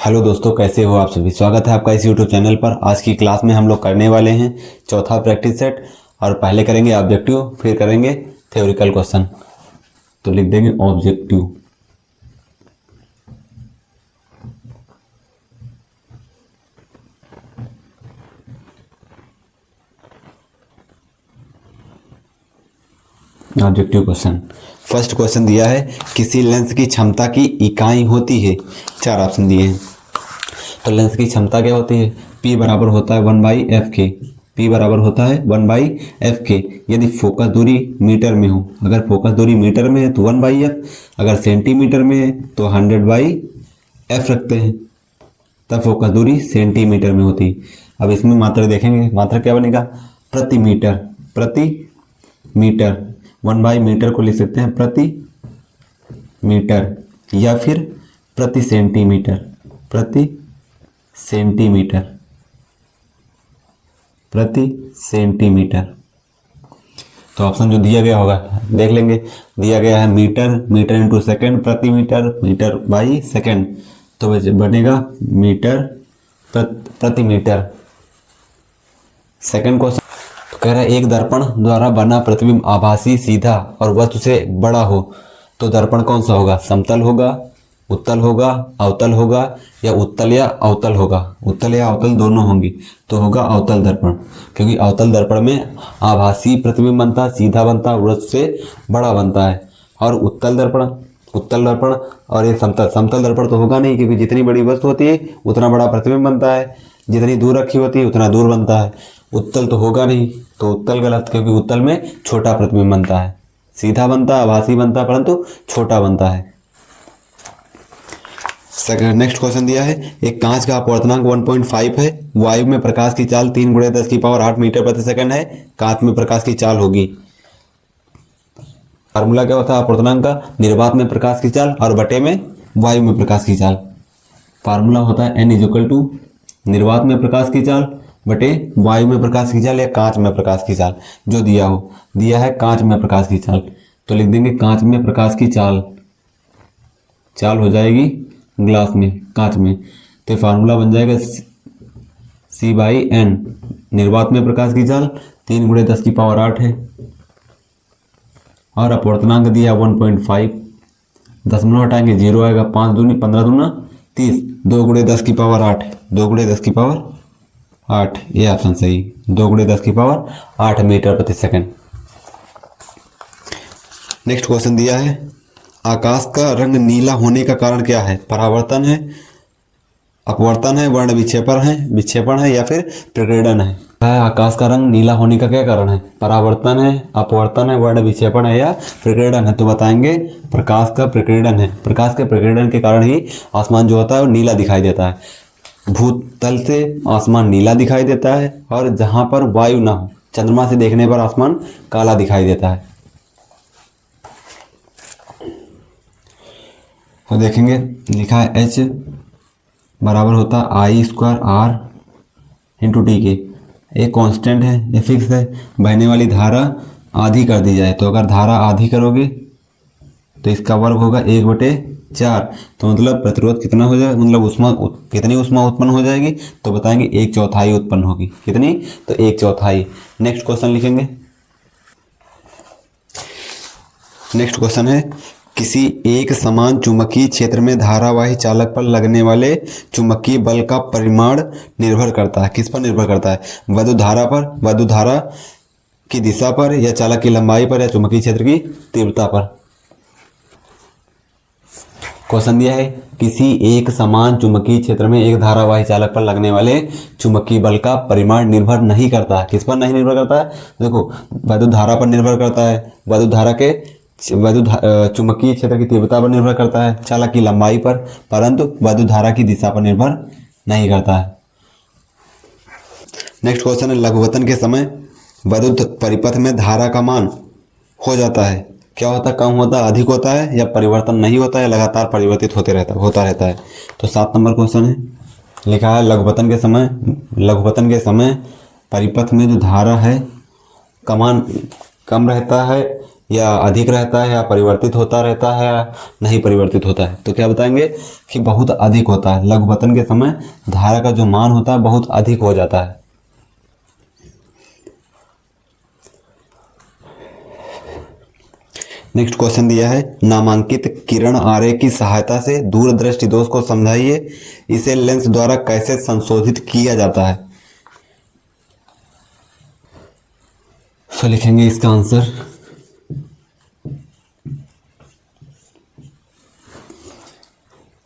Hello दोस्तों, कैसे हो आप सभी। स्वागत है आपका इस यूट्यूब चैनल पर। आज की क्लास में हम लोग करने वाले हैं चौथा प्रैक्टिस सेट। और पहले करेंगे ऑब्जेक्टिव, फिर करेंगे थ्योरिकल क्वेश्चन। तो लिख देंगे objective. Objective question. First question दिया है, किसी लेंस की क्षमता की इकाई होती है। चार ऑप्शन दिए हैं। तो लेंस की क्षमता क्या होती है? P बराबर होता है 1/f के। P बराबर होता है 1/f के। यदि फोकस दूरी मीटर में हो, अगर फोकस दूरी मीटर में है तो 1/f, अगर सेंटीमीटर में है तो 100/f रखते हैं, तब फोकस दूरी सेंटीमीटर में होती है। अब इसमें मात्रा देखेंगे, मात्रा क्या बनेगा? प्रति मीटर। प्रति मीटर 1/मीटर को लिख सकते हैं प्रति मीटर, या फिर प्रति सेंटीमीटर। प्रति सेंटीमीटर, प्रति सेंटीमीटर। तो ऑप्शन जो दिया गया होगा देख लेंगे। दिया गया है मीटर, मीटर इंटू सेकेंड, प्रति मीटर, मीटर बाई सेकेंड, तो बनेगा मीटर प्रति मीटर। सेकेंड क्वेश्चन तो कह रहा है, एक दर्पण द्वारा बना प्रतिबिंब आभासी, सीधा और वस्तु से बड़ा हो तो दर्पण कौन सा होगा? समतल होगा, उत्तल होगा, अवतल होगा, या उत्तल या अवतल होगा? उत्तल या अवतल दोनों होंगी, तो होगा अवतल दर्पण, क्योंकि अवतल दर्पण में आभासी प्रतिबिंब बनता है, सीधा बनता है, वृत्त से बड़ा बनता है। और उत्तल दर्पण और ये समतल दर्पण तो होगा नहीं, क्योंकि जितनी बड़ी वस्तु होती है उतना बड़ा प्रतिबिंब बनता है, जितनी दूर रखी होती है उतना दूर बनता है। उत्तल तो होगा नहीं, तो उत्तल गलत, क्योंकि उत्तल में छोटा प्रतिबिंब बनता है, सीधा बनता है, आभासी बनता है, परंतु छोटा बनता है। नेक्स्ट क्वेश्चन दिया है, एक कांच का अपवर्तनांक 1.5 है, वायु में प्रकाश की चाल 3 × 10⁸ मीटर प्रति सेकंड है, कांच में प्रकाश की चाल होगी। फार्मूला क्या होता है अपवर्तनांक का? निर्वात में प्रकाश की चाल और बटे में वायु में प्रकाश की चाल। फार्मूला होता है n = निर्वात में प्रकाश की चाल बटे वायु में प्रकाश की चाल या कांच में प्रकाश की चाल, जो दिया हो। दिया है कांच में प्रकाश की चाल, तो लिख देंगे कांच में प्रकाश की चाल। चाल हो जाएगी ग्लास में, कांच में, तो फार्मूला बन जाएगा C/n। निर्वात में प्रकाश की चाल 3 × 10⁸ है, और अपवर्तनांक दिया 1.5। दशमलव हटाएंगे 0 आएगा, 5 दूनी 15 दूना 30, 2 × 10⁸, 2 × 10⁸, ये ऑप्शन सही, 2 × 10⁸ मीटर प्रति सेकंड। नेक्स्ट क्वेश्चन दिया है, आकाश का रंग नीला होने का कारण क्या है? परावर्तन है, अपवर्तन है, वर्ण विक्षेपण है, या फिर प्रकीर्णन है? आकाश का रंग नीला होने का क्या कारण है? परावर्तन है, अपवर्तन है, वर्ण विक्षेपण है, या प्रकीर्णन है? तो बताएंगे प्रकाश का प्रकीर्णन है। प्रकाश के प्रकीर्णन के कारण ही आसमान जो होता है वो नीला दिखाई देता है। भूतल से आसमान नीला दिखाई देता है, और जहां पर वायु ना हो, चंद्रमा से देखने पर आसमान काला दिखाई देता है। तो देखेंगे, लिखा है H बराबर होता है I² R × T के। एक कांस्टेंट है, ये फिक्स है। बहने वाली धारा आधी कर दी जाए, तो अगर धारा आधी करोगे तो इसका वर्ग होगा 1/4, तो मतलब प्रतिरोध कितना हो जाएगा, मतलब उष्मा कितनी उष्मा उत्पन्न हो जाएगी? तो बताएंगे 1/4 उत्पन्न होगी। कितनी? तो 1/4। नेक्स्ट क्वेश्चन लिखेंगे। नेक्स्ट क्वेश्चन है, किसी एक समान चुंबकीय क्षेत्र में धारावाही चालक पर लगने वाले चुंबकीय बल का परिमाण निर्भर करता है। किस पर निर्भर करता है? वैद्युत धारा पर, वैद्युत धारा की दिशा पर, या चालक की लंबाई पर, या चुंबकीय क्षेत्र की तीव्रता पर? क्वेश्चन दिया है, किसी एक समान चुंबकीय क्षेत्र में एक धारावाही चालक पर लगने वाले चुंबकीय बल का परिमाण निर्भर नहीं करता है। किस पर नहीं निर्भर करता है? देखो, वैद्युत धारा पर निर्भर करता है, वैद्युत धारा के चुंबकीय क्षेत्र की तीव्रता पर निर्भर करता है, चालक की लंबाई पर, परंतु वैद्युत धारा की दिशा पर निर्भर नहीं करता है। नेक्स्ट क्वेश्चन है, लघुपतन के समय वैद्युत परिपथ में धारा का मान हो जाता है, क्या होता है? कम होता है, अधिक होता है, या परिवर्तन नहीं होता है, लगातार परिवर्तित होता रहता है। तो 7 नंबर क्वेश्चन है, लिखा है लघुपतन के समय परिपथ में जो धारा है का मान कम रहता है, या अधिक रहता है या परिवर्तित होता रहता है या नहीं परिवर्तित होता है। तो क्या बताएंगे कि बहुत अधिक होता है। लघुपतन के समय धारा का जो मान होता है बहुत अधिक हो जाता है। नेक्स्ट क्वेश्चन दिया है, नामांकित किरण आरेख की सहायता से दूरदृष्टि दोष को समझाइए, इसे लेंस द्वारा कैसे संशोधित किया जाता है। तो लिखेंगे इसका आंसर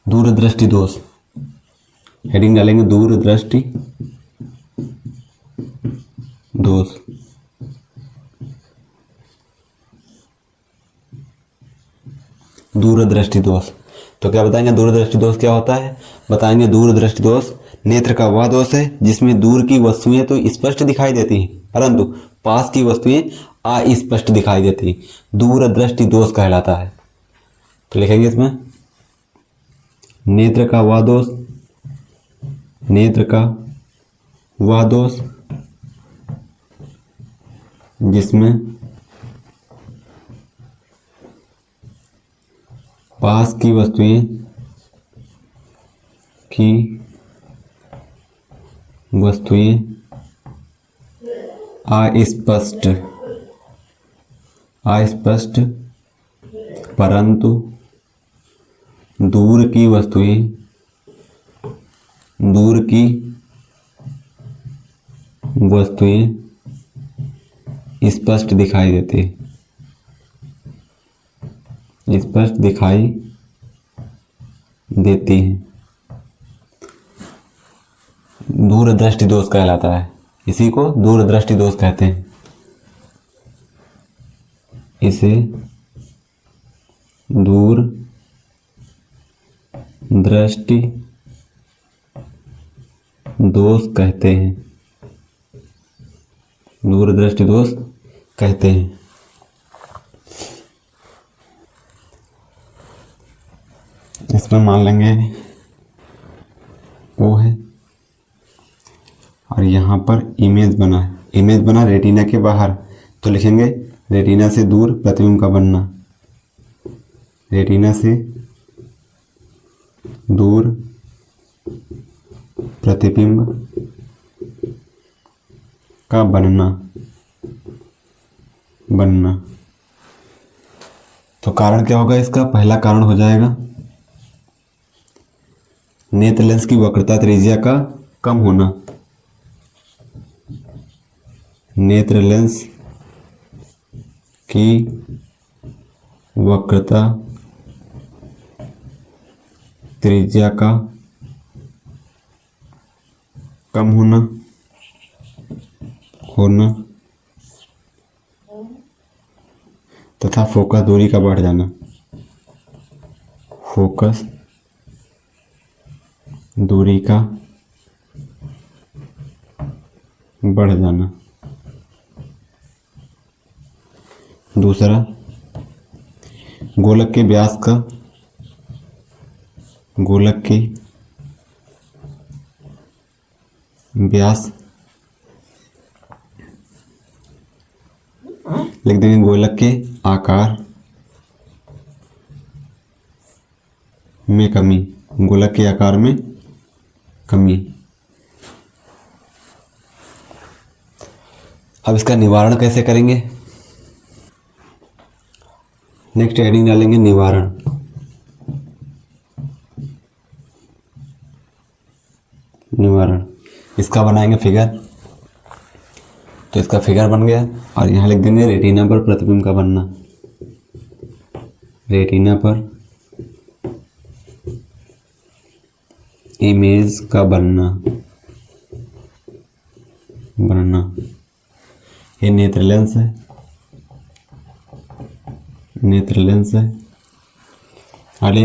दूरदृष्टि दोष, हेडिंग डालेंगे दूरदृष्टि दोष। दूरदृष्टि दोष, तो क्या बताएंगे दूरदृष्टि दोष क्या होता है। बताएंगे दूरदृष्टि दोष नेत्र का वह दोष है जिसमें दूर की वस्तुएं तो स्पष्ट दिखाई देती हैं परंतु पास की वस्तुएं अस्पष्ट दिखाई देती हैं, दूरदृष्टि दोष कहलाता है। तो लिखेंगे इसमें नेत्र का वह दोष, नेत्र का वह दोष जिसमें पास की वस्तुएं अस्पष्ट परंतु दूर की वस्तुएं स्पष्ट दिखाई देती है, स्पष्ट दिखाई देती हैं, दूरदृष्टि दोष कहलाता है। इसी को दूरदृष्टि दोष कहते हैं। इसे दूरदृष्टि दोष कहते हैं, दूरदृष्टि दोष कहते हैं। इसमें मान लेंगे वो है और यहाँ पर इमेज बना है, इमेज बना रेटिना के बाहर, तो लिखेंगे रेटिना से दूर प्रतिबिंब का बनना, रेटिना से दूर प्रतिबिंब का बनना। तो कारण क्या होगा इसका, पहला कारण हो जाएगा नेत्र लेंस की वक्रता त्रिज्या का कम होना, नेत्र लेंस की वक्रता त्रिज्या का कम होना तथा फोकस दूरी का बढ़ जाना, फोकस दूरी का बढ़ जाना। दूसरा गोलक के व्यास का, गोलक के व्यास लिख देंगे, गोलक के आकार में कमी, गोलक के आकार में कमी। अब इसका निवारण कैसे करेंगे, नेक्स्ट हेडिंग डालेंगे निवारण। निवारण इसका बनाएंगे फिगर, तो इसका फिगर बन गया और यहाँ लिख देंगे रेटिना पर प्रतिबिंब का बनना, रेटिना पर इमेज का बनना। ये नेत्र लेंस है, नेत्र लेंस है, अरे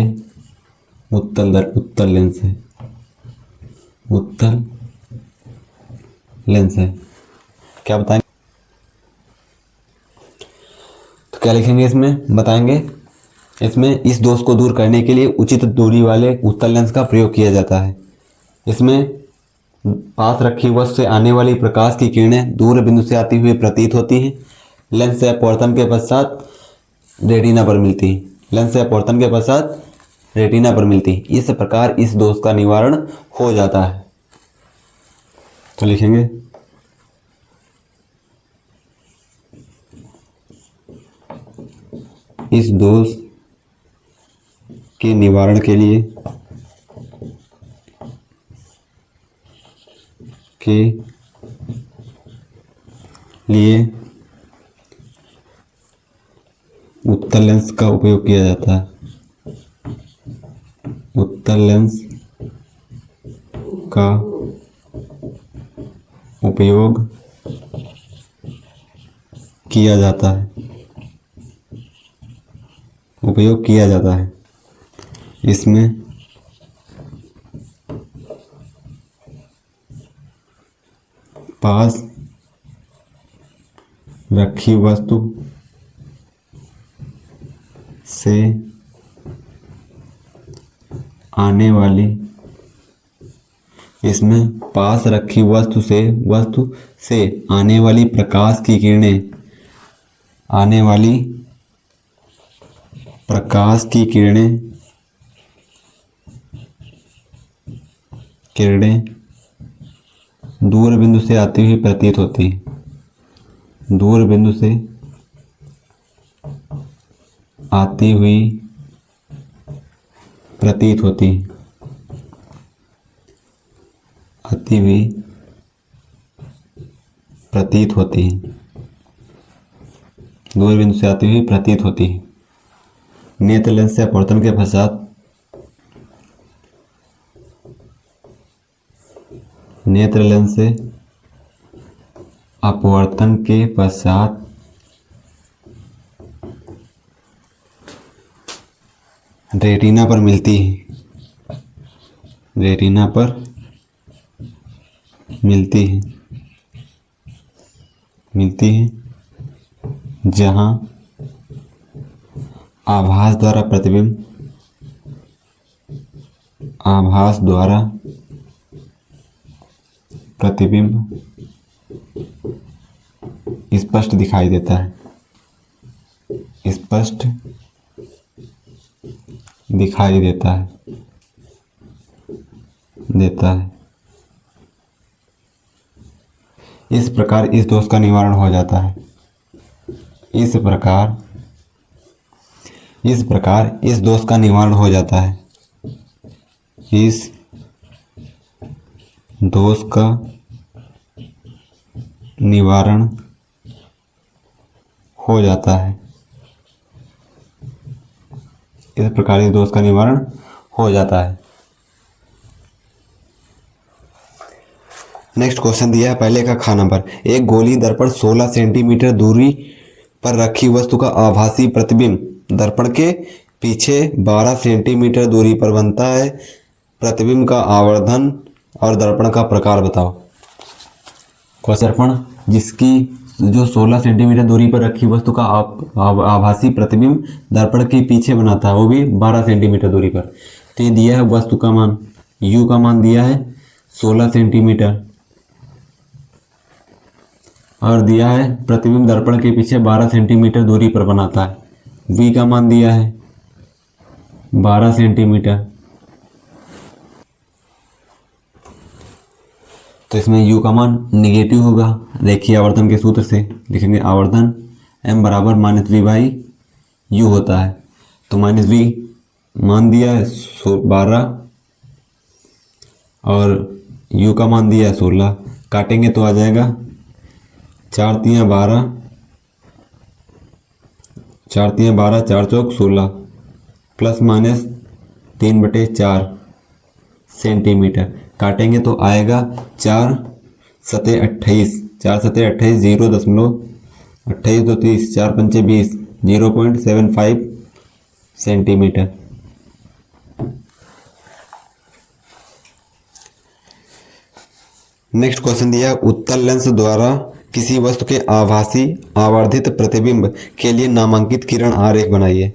उत्तल लेंस है, उत्तल लेंस है। क्या बताएंगे, तो क्या लिखेंगे इसमें, बताएंगे इसमें इस दोष को दूर करने के लिए उचित दूरी वाले उत्तल लेंस का प्रयोग किया जाता है। इसमें पास रखी वस्तु से आने वाली प्रकाश की किरणें दूर बिंदु से आती हुई प्रतीत होती हैं। लेंस से अपवर्तन के पश्चात रेटिना पर मिलती है। लेंस से अपवर्तन के पश्चात रेटिना पर मिलती है। इस प्रकार इस दोष का निवारण हो जाता है। तो लिखेंगे इस दोष के निवारण के लिए उत्तल लेंस का उपयोग किया जाता है। उत्तल लेंस का उपयोग किया जाता है। उपयोग किया जाता है। इसमें पास रखी वस्तु से आने वाली आने वाली प्रकाश की किरणें दूर बिंदु से आती हुई प्रतीत होती है। दूर बिंदु से आती हुई प्रतीत होती है। आती हुई प्रतीत होती है। दूर बिंदु से आती हुई प्रतीत होती है। नेत्र लेंस से अपवर्तन के पश्चात नेत्र लेंस से अपवर्तन के पश्चात रेटिना पर मिलती है। रेटिना पर मिलती है जहां आभास द्वारा प्रतिबिंब स्पष्ट दिखाई देता है। स्पष्ट दिखाई देता है। इस प्रकार इस दोष का निवारण हो जाता है। इस प्रकार इस दोष का निवारण हो जाता है। इस दोष का निवारण हो जाता है। इस प्रकार इस दोष का निवारण हो जाता है। नेक्स्ट क्वेश्चन दिया है पहले का खा नंबर। एक गोली दर्पण 16 सेंटीमीटर दूरी पर रखी वस्तु का आभासी प्रतिबिंब दर्पण के पीछे 12 सेंटीमीटर दूरी पर बनता है। प्रतिबिंब का आवर्धन और दर्पण का प्रकार बताओ। दर्पण जिसकी जो 16 सेंटीमीटर दूरी पर रखी वस्तु का आभासी प्रतिबिंब दर्पण के पीछे बनाता है, वो भी 12 सेंटीमीटर दूरी पर। तो ये दिया है वस्तु का मान, U का मान दिया है 16 सेंटीमीटर और दिया है प्रतिबिंब दर्पण के पीछे 12 सेंटीमीटर दूरी पर बनाता है। V का मान दिया है 12 सेंटीमीटर। तो इसमें U का मान निगेटिव होगा। देखिए आवर्धन के सूत्र से लिखेंगे आवर्धन M बराबर -V/U होता है। तो -V मान दिया है 12 और U का मान दिया है 16। काटेंगे तो आ जाएगा 4 तियाँ 12, 4 तियाँ 12, 4 चौक 16 प्लस माइनस 3/4 सेंटीमीटर। काटेंगे तो आएगा 4 सते 28, 4 सते 28, 0.28 तो 30, 4 पंचे 20, 0.75 सेंटीमीटर। नेक्स्ट क्वेश्चन दिया उत्तल लेंस द्वारा किसी वस्तु के आभासी आवर्धित प्रतिबिंब के लिए नामांकित किरण आरेख बनाइए।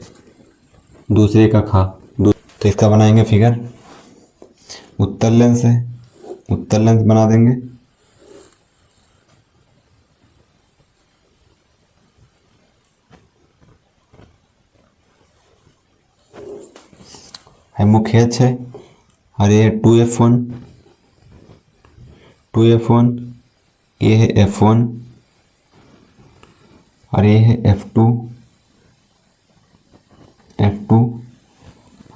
दूसरे का खा तो इसका बनाएंगे फिगर। उत्तल लेंस है, उत्तल लेंस बना देंगे। है मुख्य अक्ष है, और ये है 2F1, 2F1, ये है F1 और ये है F2, F2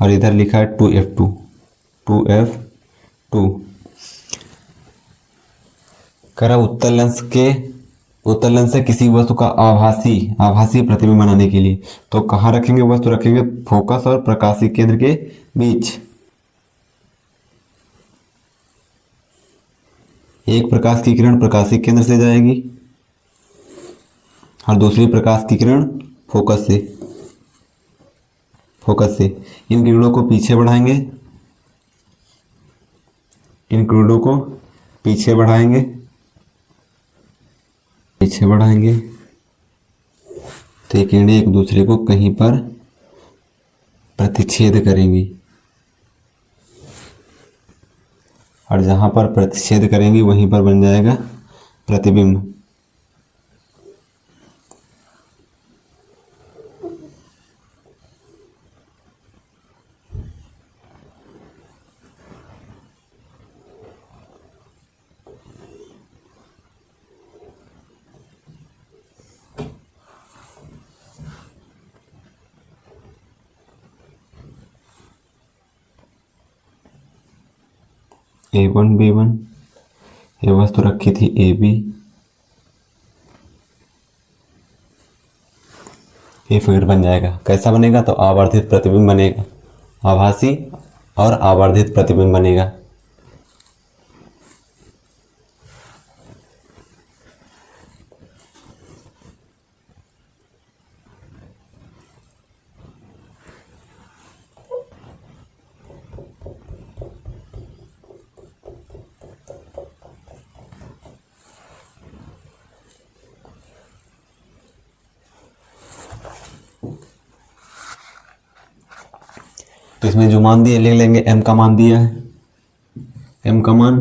और इधर लिखा है 2F2, 2F2। कह रहा उत्तल लेंस से किसी वस्तु का आभासी प्रतिबिंब बनाने के लिए, तो कहाँ रखेंगे वस्तु? रखेंगे फोकस और प्रकाशीय केंद्र के बीच। एक प्रकाश की किरण प्रकाशीय केंद्र से जाएगी और दूसरी प्रकाश की किरण फोकस से। इन किरणों को पीछे बढ़ाएंगे, तो ये किरणें एक दूसरे को कहीं पर प्रतिच्छेद करेंगी, और जहां पर प्रतिच्छेद करेंगी वहीं पर बन जाएगा प्रतिबिंब। A1 B1, ये वस्तु रखी थी AB, ये फिगर बन जाएगा। कैसा बनेगा? तो आवर्धित प्रतिबिंब बनेगा, आभासी और आवर्धित प्रतिबिंब बनेगा। तो इसमें जो मान दिया ले लेंगे, m का मान दिया है, m का मान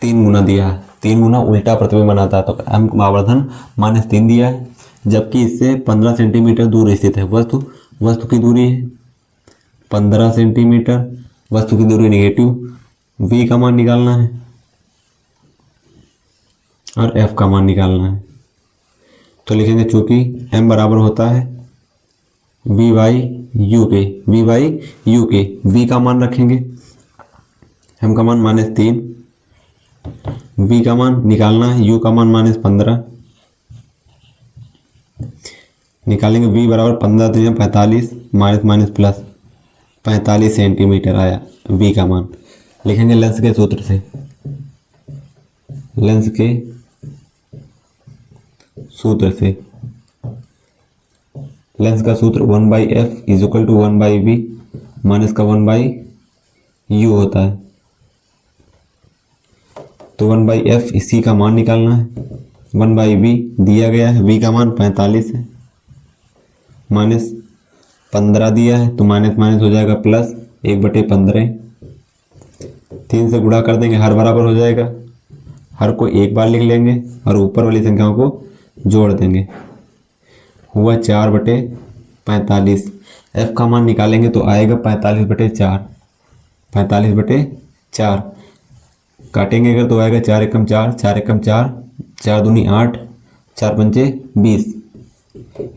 3 गुना दिया है, 3 गुना उल्टा प्रतिबिंब बनाता है, तो m का आवर्धन -3 दिया है, जबकि इससे 15 सेंटीमीटर दूर स्थित है वस्तु की दूरी है 15 सेंटीमीटर, वस्तु की दूरी नेगेटिव, v का मान निकालना है और f का मान निकालना है। तो लिखेंगे चूंकि m बराबर होता है v बाई u के, v का मान रखेंगे, m का मान -3, v का मान निकालना है, u का मान -15, निकालेंगे v बराबर 15 3 45 माइनस प्लस 45 सेंटीमीटर आया v का मान। लिखेंगे लेंस के सूत्र से, लेंस का सूत्र 1/f = 1/v माइनस का 1/u होता है। तो 1/f इसी का मान निकालना है, 1/v दिया गया है, v का मान 45 है, माइनस 15 दिया है, तो माइनस हो जाएगा प्लस 1/15, 3 से गुणा कर देंगे, हर बराबर हो जाएगा, हर को एक बार लिख लेंगे और ऊपर वाली संख्याओं को जोड़ देंगे, हुआ 4/45। f का मान निकालेंगे तो आएगा 45/4, 45/4 काटेंगे अगर तो आएगा 4 एकम 4, 4 एकम 4, 4 दूनी 8, 4 पंचे 20,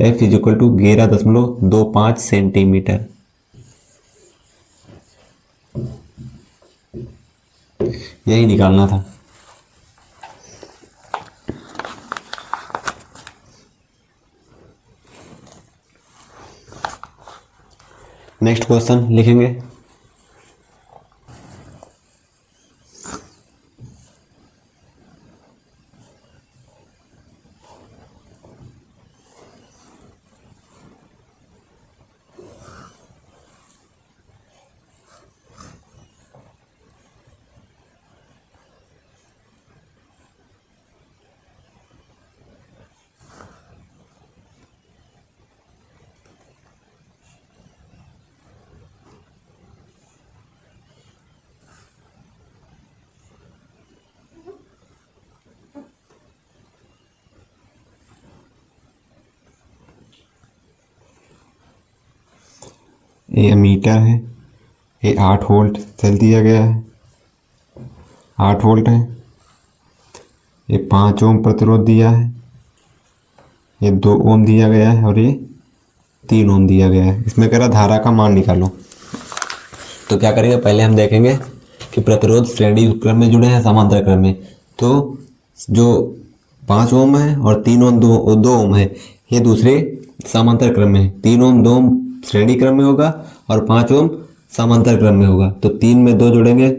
f = 11.25 सेंटीमीटर। यही निकालना था। नेक्स्ट क्वेश्चन लिखेंगे, ये मीटर है ये 8 वोल्ट सेल दिया गया है, 8 वोल्ट है। ये 5 ओम प्रतिरोध दिया है, ये 2 ओम दिया गया है और ये 3 ओम दिया गया है। इसमें कह रहा धारा का मान निकालो। तो क्या करेंगे, पहले हम देखेंगे कि प्रतिरोध श्रेणी क्रम में जुड़े हैं समांतर क्रम में। तो जो 5 ओम है और 3 ओम 2 ओम है, ये दूसरे समांतर क्रम में है। 3 ओम 2 ओम श्रेणी क्रम में होगा और 5 ओम समांतर क्रम में होगा। तो 3 में 2 जोड़ेंगे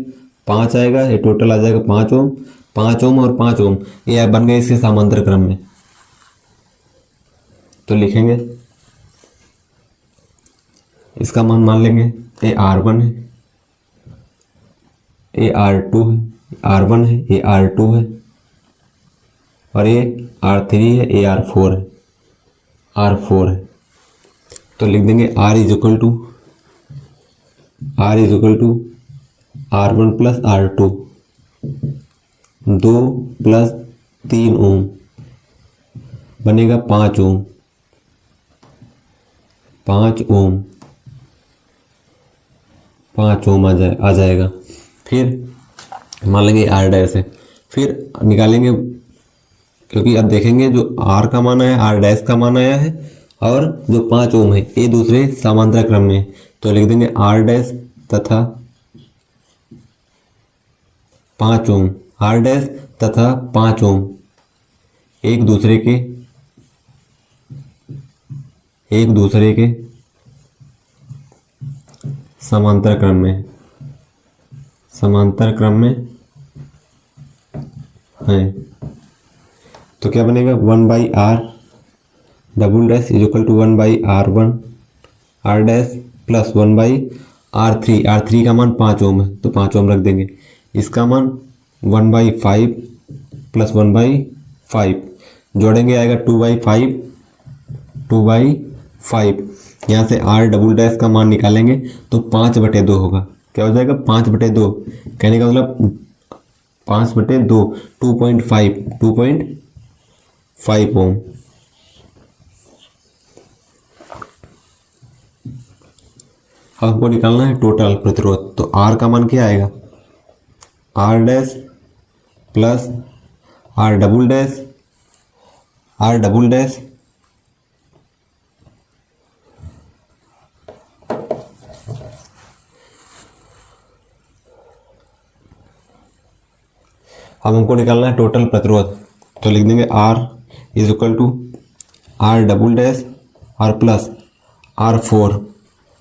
5 आएगा, ये टोटल आ जाएगा 5 ओम। 5 ओम और 5 ओम ये बन गए इसके समांतर क्रम में। तो लिखेंगे, इसका मान लेंगे, ये R1 है, ये R2 है, R1 है, ये R2 है और ये R3 है, ये R4 है, R4 है। तो लिख देंगे R is equal to R1 plus R2, 2 plus 3 ohm बनेगा 5 ओम, 5 ओम, 5 ओम आ जाएगा। फिर मान लेंगे R डैश है, फिर निकालेंगे, क्योंकि अब देखेंगे जो R का मान आया, R डैश का मान आया है और जो 5 ओम है ये दूसरे समांतर क्रम में है। तो लिख देंगे R डैश तथा 5 ओम, R डैश तथा 5 ओम एक दूसरे के समांतर क्रम में है। तो क्या बनेगा, 1/R double dash is equal to 1/R1 R dash plus 1/R3। R3 का मान 5 ओम है तो 5 ओम रख देंगे। इसका मान 1/5 प्लस 1/5 जोड़ेंगे आएगा 2/5। यहाँ से R डबल डैश का मान निकालेंगे तो 5/2 होगा। क्या हो जाएगा, 5/2। कहने का मतलब 5/2 2.5 ओम। अब हमको निकालना है टोटल प्रतिरोध। तो R का मान क्या आएगा, R dash plus R double dash अब हमको निकालना है टोटल प्रतिरोध। तो लिख देंगे R is equal to R double dash और प्लस R4,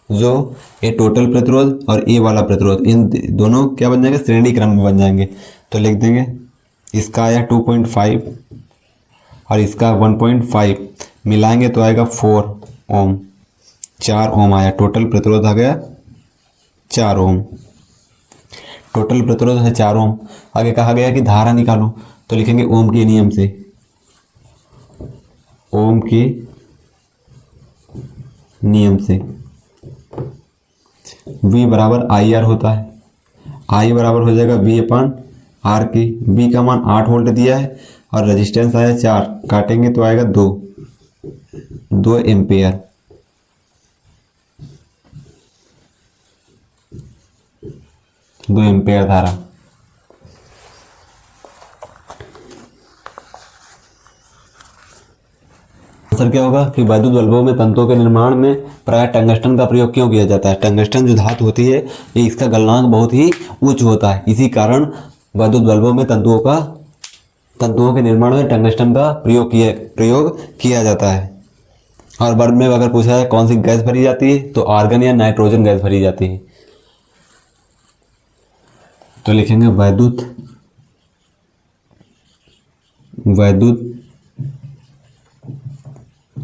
जो ये टोटल प्रतिरोध और ये वाला प्रतिरोध, इन दोनों क्या बन जाएंगे, श्रेणी क्रम में बन जाएंगे। तो लिख देंगे इसका आया 2.5 और इसका 1.5 मिलाएंगे तो आएगा 4 ओम, 4 ओम आया। टोटल प्रतिरोध आ गया 4 ओम। टोटल प्रतिरोध है 4 ओम। आगे कहा गया कि धारा निकालो, तो लिखेंगे ओम के नियम से, ओम के नियम से V बराबर IR होता है। I बराबर हो जाएगा V/R की। V का मान 8 वोल्ट दिया है और रेजिस्टेंस आया 4, काटेंगे तो आएगा 2 एम्पियर। 2 एम्पियर धारा। आंसर क्या होगा कि वैद्युत बल्बों में तंतुओं के निर्माण में प्राय टंगस्टन का प्रयोग क्यों किया जाता है। टंगस्टन जो धातु होती है ये इसका गलनांक बहुत ही उच्च होता है, इसी कारण वैद्युत बल्बों में तंतुओं के निर्माण में टंगस्टन का प्रयोग किया जाता है। और बल्ब में अगर पूछा है कौन सी गैस भरी जाती है तो आर्गन या नाइट्रोजन गैस भरी जाती है। तो लिखेंगे वैद्युत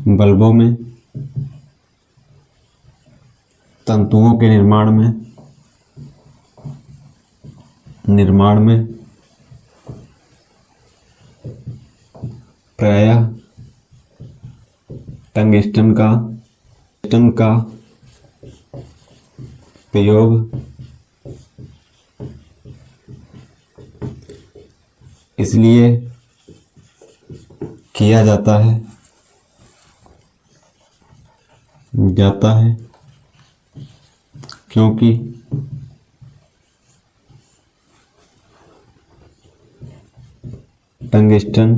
बल्बों में तंतुओं के निर्माण में प्रायः टंगस्टन का प्रयोग इसलिए किया जाता है क्योंकि टंगस्टन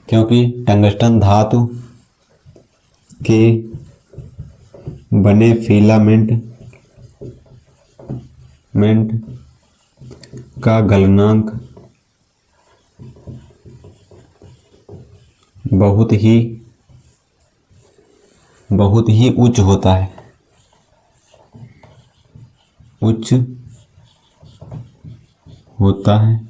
क्योंकि टंगस्टन धातु के बने फिलामेंट का गलनांक बहुत ही उच्च होता है। उच्च होता है।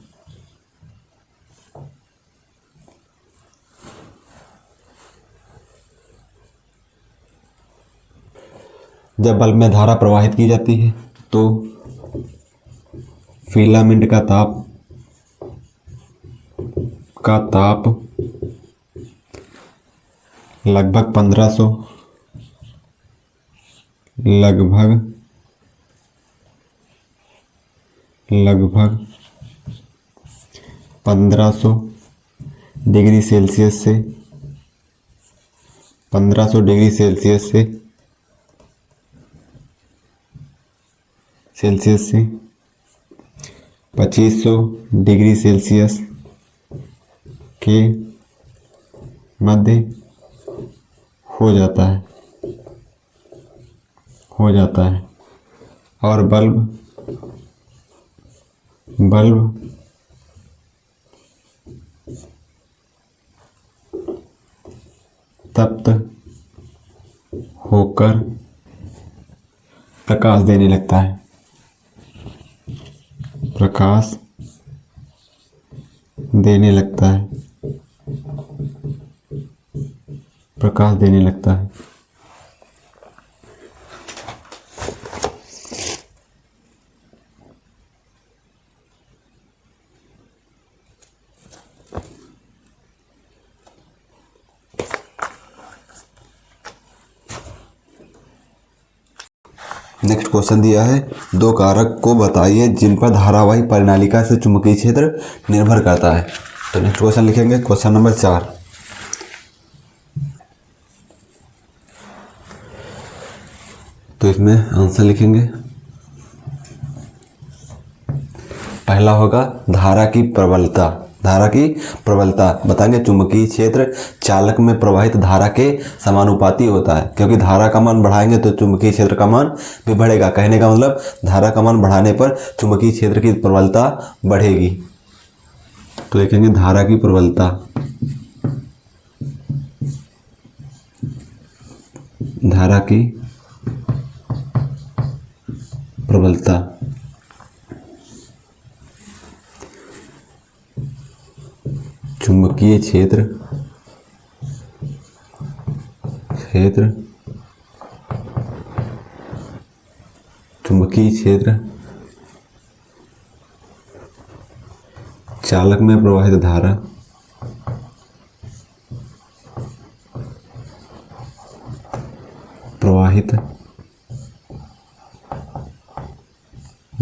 जब बल्ब में धारा प्रवाहित की जाती है तो फिलामेंट का ताप लगभग 1500 डिग्री सेल्सियस से 2500 डिग्री सेल्सियस के मध्य हो जाता है और बल्ब तप्त होकर प्रकाश देने लगता है। नेक्स्ट क्वेश्चन दिया है, दो कारक को बताइए जिन पर धारावाही परिनालिका से चुंबकीय क्षेत्र निर्भर करता है। तो नेक्स्ट क्वेश्चन लिखेंगे क्वेश्चन नंबर 4। तो इसमें आंसर लिखेंगे। पहला होगा धारा की प्रबलता बताएंगे चुंबकीय क्षेत्र चालक में प्रवाहित धारा के समानुपाती होता है, क्योंकि धारा का मान बढ़ाएंगे तो चुंबकीय क्षेत्र का मान भी बढ़ेगा। कहने का मतलब धारा का मान बढ़ाने पर चुंबकीय क्षेत्र की प्रबलता बढ़ेगी। तो लिखेंगे धारा की प्रबलता चुंबकीय क्षेत्र चालक में प्रवाहित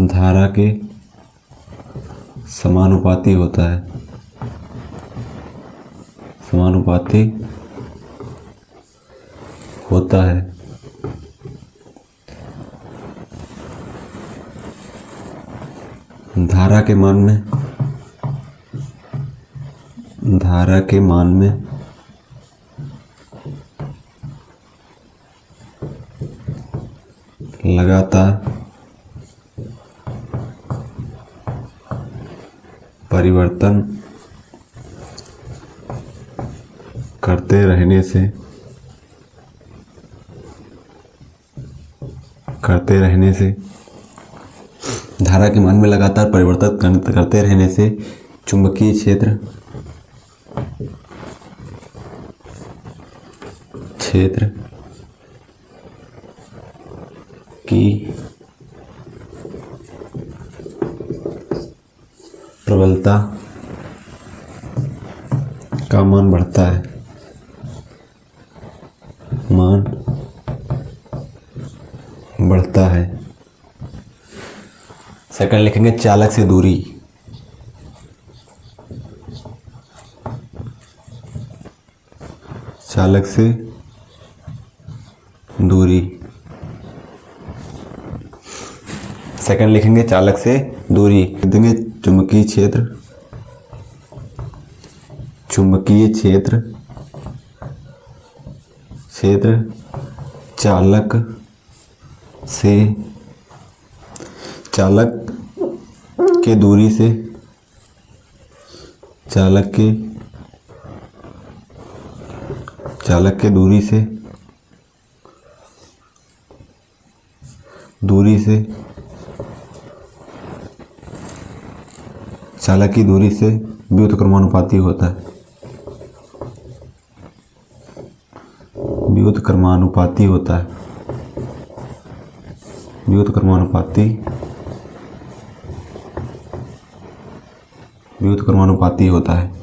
धारा के समानुपाती होता है। धारा के मान में लगातार परिवर्तन करते रहने से धारा के मान में लगातार परिवर्तन करते रहने से चुंबकीय क्षेत्र की प्रबलता का मान बढ़ता है। सेकंड लिखेंगे चालक से दूरी। सेकंड लिखेंगे चालक से दूरी, देंगे चुंबकीय क्षेत्र, चुंबकीय क्षेत्र चालक से, चालक के दूरी से, चालक के दूरी से चालक की दूरी से व्युत्क्रमानुपाती होता है, व्युत्क्रमानुपाती होता है, व्युत्क्रमानुपाती होता है।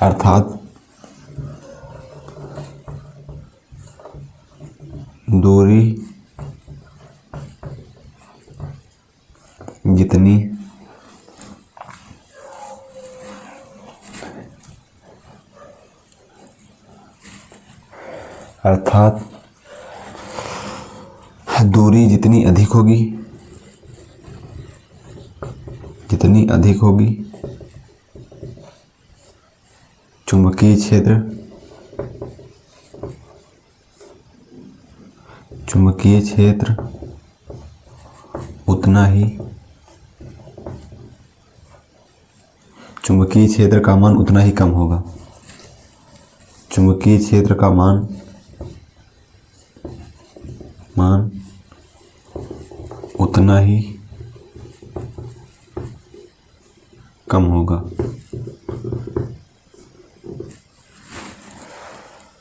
अर्थात दूरी जितनी अधिक होगी, चुंबकीय क्षेत्र उतना ही, चुंबकीय क्षेत्र का मान उतना ही कम होगा, चुंबकीय क्षेत्र का मान उतना ही कम होगा।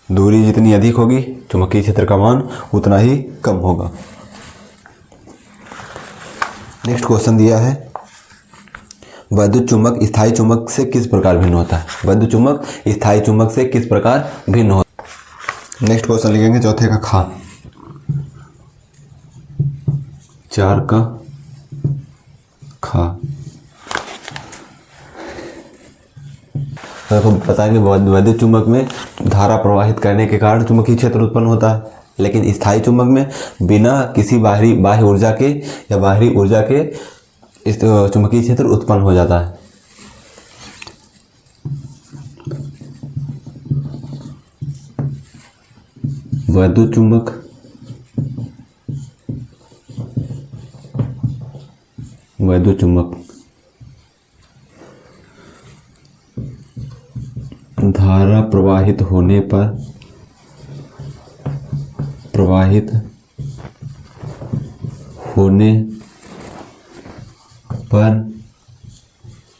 दूरी जितनी अधिक होगी चुंबकीय क्षेत्र का मान उतना ही कम होगा। नेक्स्ट क्वेश्चन दिया है, वैद्युत चुंबक स्थायी चुंबक से किस प्रकार भिन्न होता है? वैद्युत चुंबक स्थायी चुंबक से किस प्रकार भिन्न होता है? नेक्स्ट क्वेश्चन लिखेंगे चौथे का खा, 4 का खा। तो बताएंगे वैद्युत चुंबक में धारा प्रवाहित करने के कारण चुंबकीय क्षेत्र उत्पन्न होता है, लेकिन स्थायी चुंबक में बिना किसी बाह्य ऊर्जा के या बाहरी ऊर्जा के इस चुंबकीय क्षेत्र उत्पन्न हो जाता है। वैद्युत चुंबक धारा प्रवाहित होने पर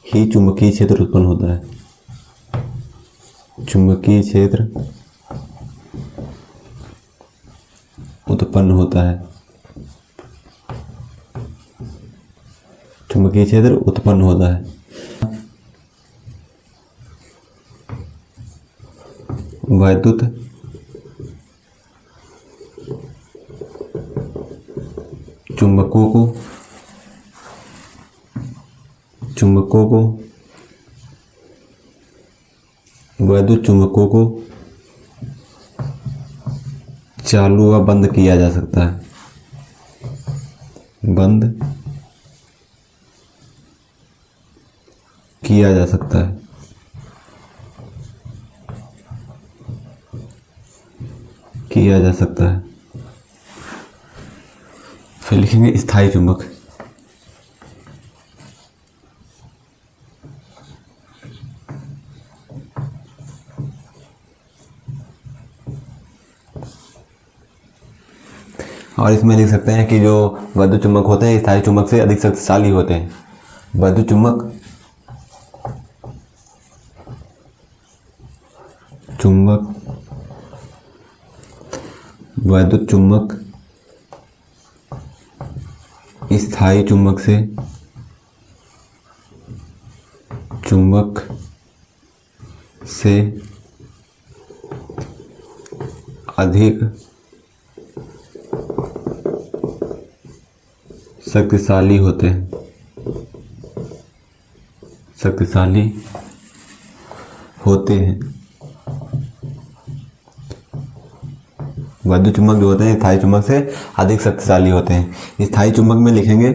ही चुंबकीय क्षेत्र उत्पन्न होता है, चुंबकीय क्षेत्र उत्पन्न होता है, चुंबकीय क्षेत्र उत्पन्न होता है। वैद्युत चुंबकों को चालू व बंद किया जा सकता है, बंद किया जा सकता है, फिर लिखेंगे स्थायी चुंबक। और इसमें लिख सकते हैं कि जो वैद्युत चुंबक होते हैं स्थायी चुंबक से अधिक शक्तिशाली होते हैं। वैद्युत चुंबक स्थायी चुंबक से अधिक शक्तिशाली होते हैं, वैद्युत चुम्बक जो होते हैं स्थायी चुम्बक से अधिक शक्तिशाली होते हैं। स्थायी चुम्बक में लिखेंगे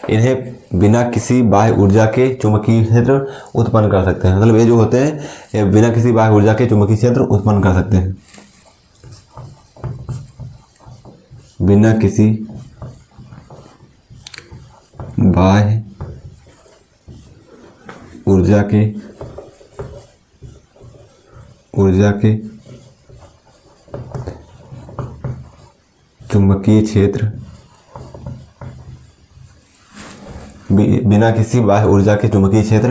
इन्हें बिना किसी बाह्य ऊर्जा के चुंबकीय क्षेत्र उत्पन्न कर सकते हैं। मतलब ये जो होते हैं ये बिना किसी बाह्य ऊर्जा के चुंबकीय क्षेत्र उत्पन्न कर सकते हैं। बिना किसी बाह्य ऊर्जा के चुंबकीय क्षेत्र बिना किसी बाह्य ऊर्जा के चुंबकीय क्षेत्र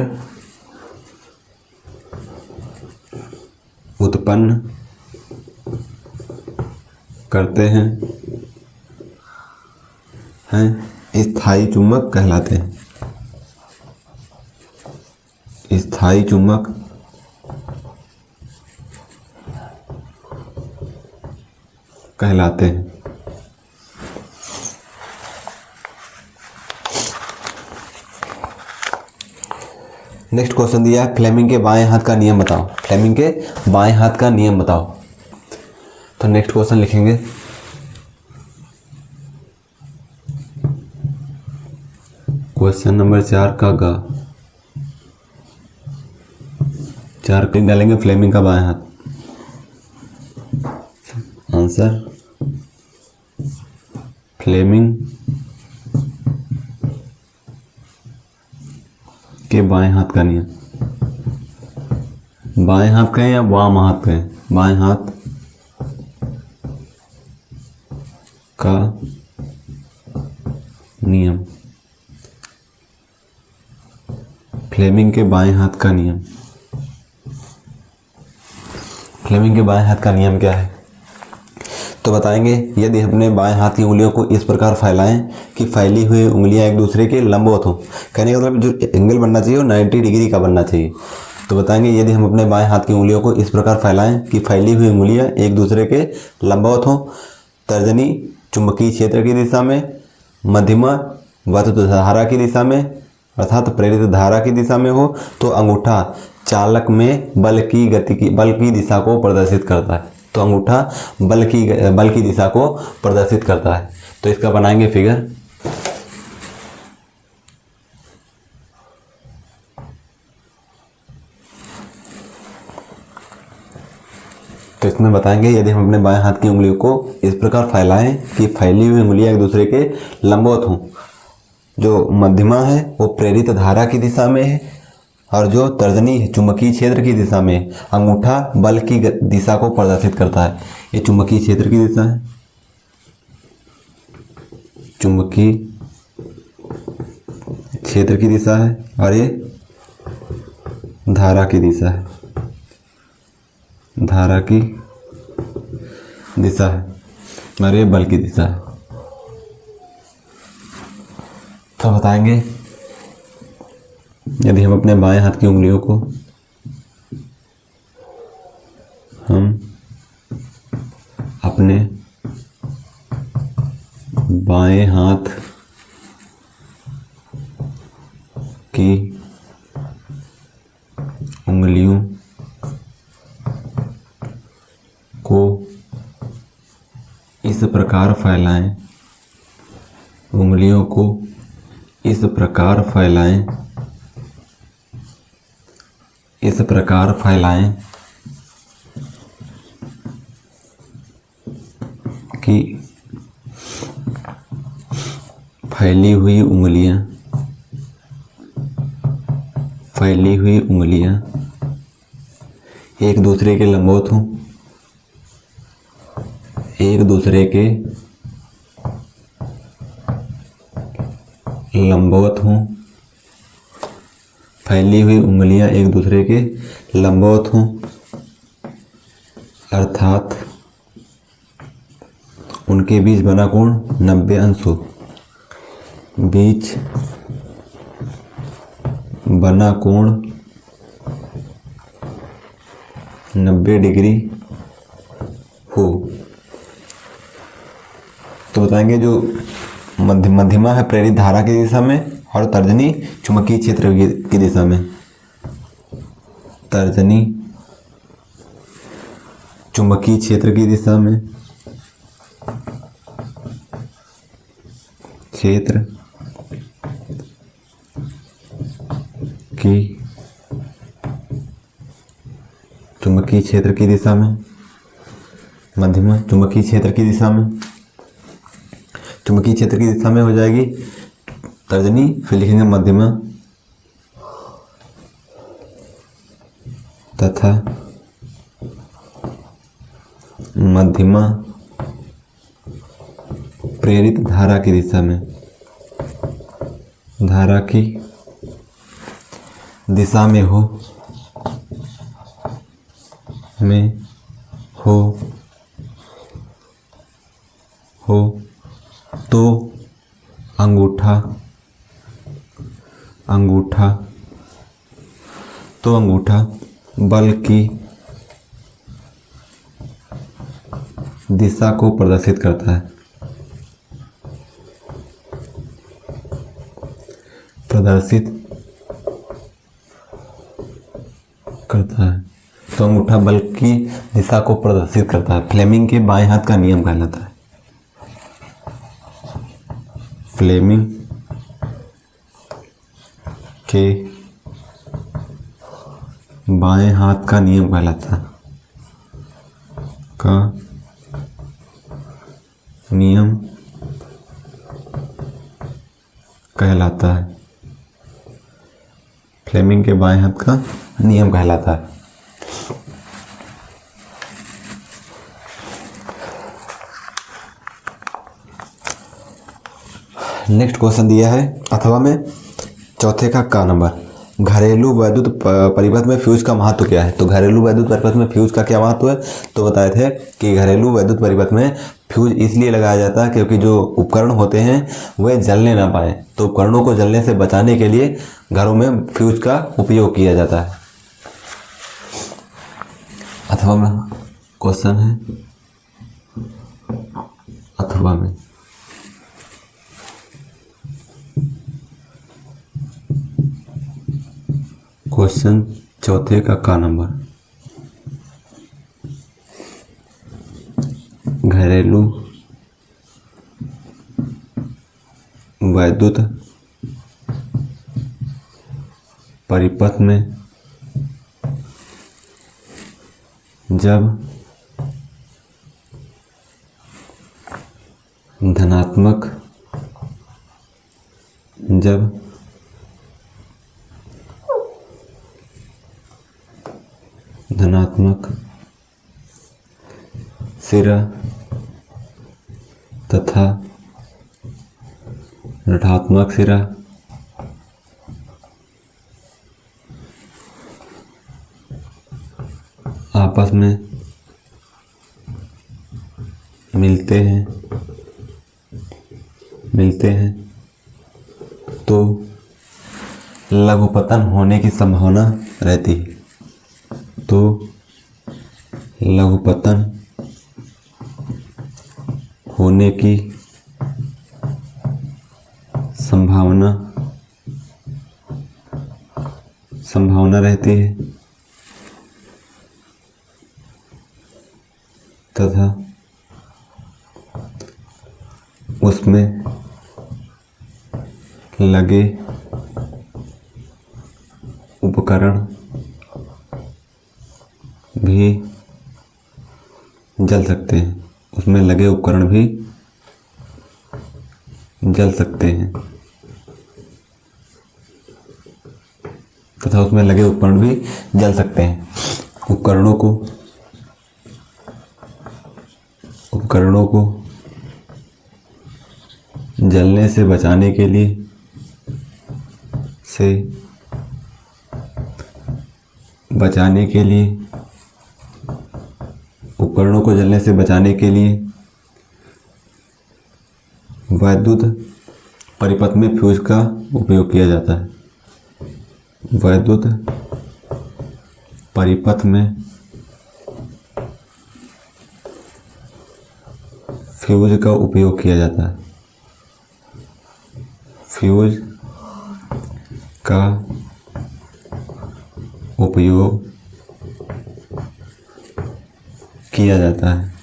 उत्पन्न करते हैं स्थायी चुम्बक कहलाते हैं। स्थायी चुम्बक कहलाते हैं। नेक्स्ट क्वेश्चन दिया है फ्लेमिंग के बाएं हाथ का नियम बताओ। फ्लेमिंग के बाएं हाथ का नियम बताओ। तो नेक्स्ट क्वेश्चन लिखेंगे क्वेश्चन नंबर 4 का ग 4 क्लिक डालेंगे फ्लेमिंग का बाएं हाथ। आंसर फ्लेमिंग के बाएं हाथ का नियम। बाएं हाथ कहें या वाम हाथ कहें, बाएं हाथ का नियम। फ्लेमिंग के बाएं हाथ का नियम। फ्लेमिंग के बाएं हाथ का नियम क्या है? तो बताएंगे यदि अपने बाएं हाथ की उंगलियों को इस प्रकार फैलाएं कि फैली हुई उंगलियां एक दूसरे के लंबवत हों। कहने का मतलब जो एंगल बनना चाहिए वो 90 डिग्री का बनना चाहिए। तो बताएंगे यदि हम अपने बाएं हाथ की उंगलियों को इस प्रकार फैलाएं कि फैली हुई उंगलियां एक दूसरे के लंबवत हों, तर्जनी चुंबकीय क्षेत्र की दिशा में, मध्यमा वैद्युत धारा की दिशा में अर्थात प्रेरित धारा की दिशा में हो, तो अंगूठा चालक में बल की दिशा को प्रदर्शित करता है। तो अंगूठा बल की दिशा को प्रदर्शित करता है। तो इसका बनाएंगे फिगर। तो इसमें बताएंगे यदि हम अपने बाएं हाथ की उंगलियों को इस प्रकार फैलाएं कि फैली हुई उंगलियां एक दूसरे के लंबवत हों, जो मध्यमा है वो प्रेरित धारा की दिशा में है और जो तर्जनी चुंबकीय क्षेत्र की दिशा में, अंगूठा बल की दिशा को प्रदर्शित करता है। ये चुंबकीय क्षेत्र की दिशा है, चुंबकीय क्षेत्र की दिशा है और ये धारा की दिशा है, धारा की दिशा है और ये बल की दिशा है। तो बताएंगे यदि हम अपने बाएं हाथ की उंगलियों को हम अपने बाएं हाथ की उंगलियों को इस प्रकार फैलाएं, उंगलियों को इस प्रकार फैलाएं, इस प्रकार फैलाएं कि फैली हुई उंगलियां एक दूसरे के लंबवत हों, एक दूसरे के लंबवत हों, फैली हुई उंगलियां एक दूसरे के लंबवत हों अर्थात उनके बीच बना कोण 90 अंश हो, बीच बना कोण 90 डिग्री हो। तो बताएंगे जो मध्यमा है प्रेरित धारा की दिशा में और तर्जनी चुंबकीय क्षेत्र की दिशा में, तर्जनी चुंबकीय क्षेत्र की दिशा में क्षेत्र की चुंबकीय क्षेत्र की दिशा में, मध्यमा चुंबकीय क्षेत्र की दिशा में, चुंबकीय क्षेत्र की दिशा में हो जाएगी तर्जनी, फिर लिखेंगे मध्यमा तथा मध्यमा प्रेरित धारा की दिशा में, धारा की दिशा में हो तो अंगूठा बल की दिशा को प्रदर्शित करता है, तो अंगूठा बल की दिशा को प्रदर्शित करता है। फ्लेमिंग के बाएं हाथ का नियम कहलाता है। फ्लेमिंग के बाएं हाथ का नियम कहलाता है, फ्लेमिंग के बाएं हाथ का नियम कहलाता है। नेक्स्ट क्वेश्चन दिया है अथवा में चौथे का नंबर, घरेलू वैद्युत परिपथ में फ्यूज का महत्व क्या है। तो घरेलू वैद्युत परिपथ में फ्यूज का क्या महत्व है, तो बताए थे कि घरेलू वैद्युत परिपथ में फ्यूज इसलिए लगाया जाता है क्योंकि जो उपकरण होते हैं वे जलने ना पाए, तो उपकरणों को जलने से बचाने के लिए घरों में फ्यूज का उपयोग किया जाता है। अथवा में क्वेश्चन है, अथवा में क्वेश्चन चौथे का नंबर, घरेलू वैद्युत परिपथ में जब धनात्मक सिरा तथा ऋणात्मक सिरा आपस में मिलते हैं तो लघुपतन होने की संभावना रहती है, तो लघुपतन होने की संभावना रहती है तथा उसमें लगे उपकरण भी जल सकते हैं, उसमें लगे उपकरण भी जल सकते हैं तथा उसमें लगे उपकरण भी जल सकते हैं। उपकरणों को जलने से बचाने के लिए उपकरणों को जलने से बचाने के लिए वैद्युत परिपथ में फ्यूज का उपयोग किया जाता है। वैद्युत परिपथ में फ्यूज का उपयोग किया जाता है। फ्यूज का उपयोग किया जाता है।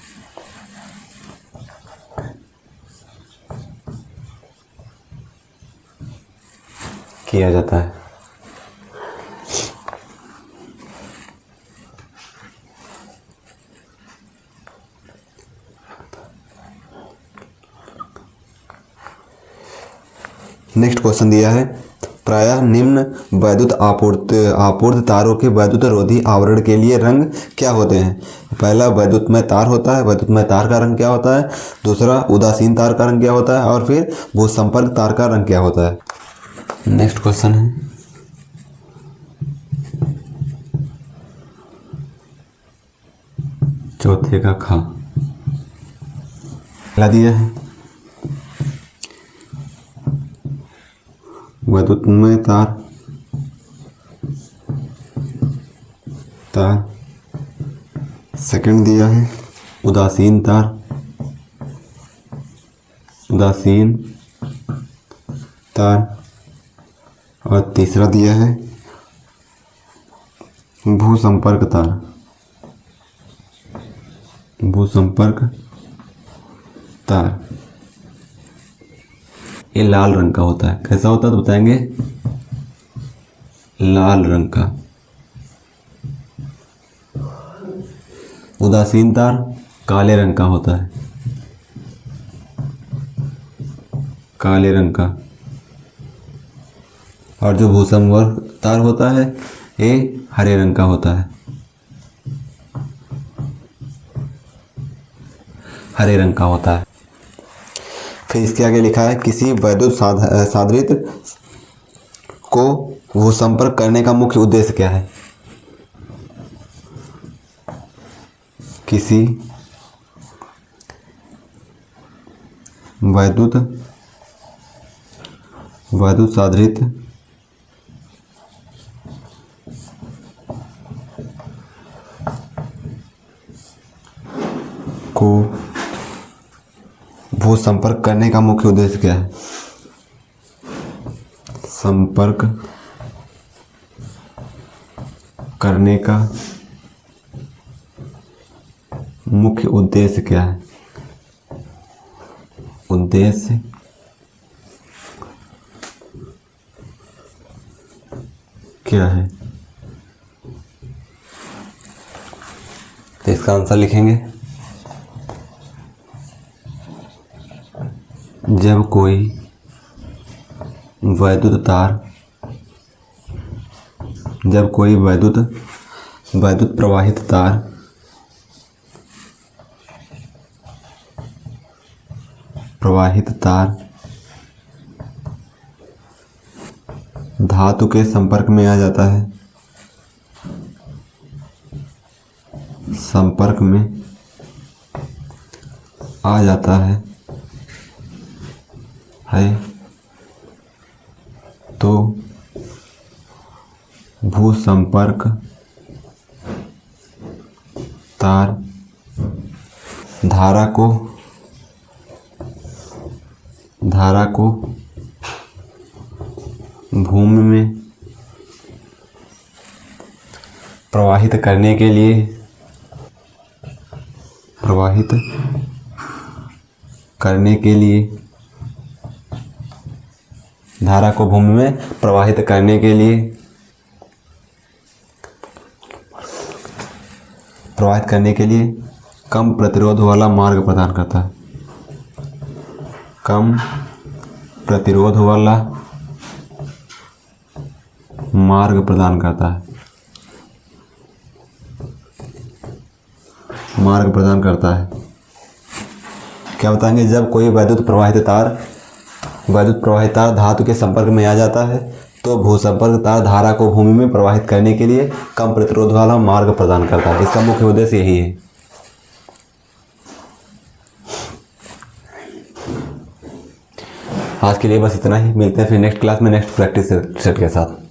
किया जाता है। नेक्स्ट क्वेश्चन दिया है, प्रायः निम्न वैद्युत आपूर्ति तारों के वैद्युत रोधी आवरण के लिए रंग क्या होते हैं? पहला वैद्युतमय तार होता है, वैद्युतमय तार का रंग क्या होता है। दूसरा उदासीन तार का रंग क्या होता है, और फिर भूसंपर्क तार का रंग क्या होता है। नेक्स्ट क्वेश्चन है, चौथे का खा क्या दिया है, वैद्युतमय तार सेकंड दिया है उदासीन तार और तीसरा दिया है भूसंपर्क तार। ये लाल रंग का होता है, कैसा होता है तो बताएंगे, लाल रंग का। उदासीन तार काले रंग का होता है, काले रंग का। और जो भूसंपर्क तार होता है ये हरे रंग का होता है, हरे रंग का होता है। फिर इसके आगे लिखा है, किसी वैद्युत साधारित को भूसंपर्क करने का मुख्य उद्देश्य क्या है। किसी वैद्युत साधारित को भूसंपर्क करने का मुख्य उद्देश्य क्या है। संपर्क करने का मुख्य उद्देश्य क्या है। उद्देश्य क्या है, तो इसका आंसर लिखेंगे, जब कोई वैद्युत प्रवाहित तार धातु के संपर्क में आ जाता है, तो भूसंपर्क तार धारा को भूमि में प्रवाहित करने के लिए धारा को भूमि में प्रवाहित करने के लिए कम प्रतिरोध वाला मार्ग प्रदान करता है। कम प्रतिरोध वाला मार्ग प्रदान करता है। क्या बताएंगे, जब कोई वैद्युत प्रवाहित तार धातु के संपर्क में आ जाता है तो भूसंपर्क तार धारा को भूमि में प्रवाहित करने के लिए कम प्रतिरोध वाला मार्ग प्रदान करता है। इसका मुख्य उद्देश्य यही है। आज के लिए बस इतना ही, मिलते हैं फिर नेक्स्ट क्लास में नेक्स्ट प्रैक्टिस सेट के साथ।